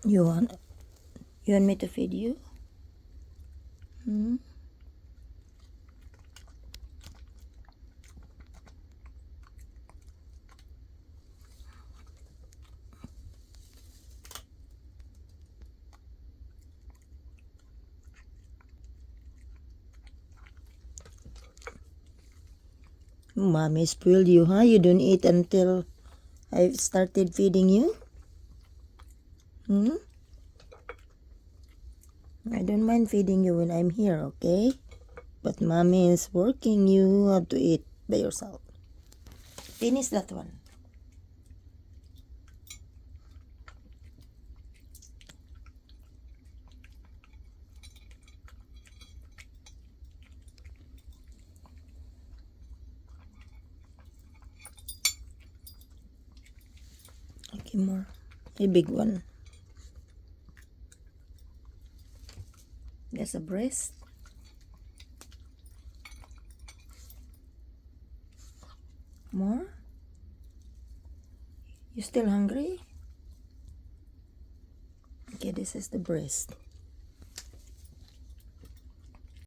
You want me to feed you? Hmm? Mommy spoiled you, huh? You don't eat until I've started feeding you? Hmm? I don't mind feeding you when I'm here, okay? But mommy is working. You have to eat by yourself. Finish that one. Okay, more. A big one. There's a breast. More? You still hungry? Okay, this is the breast.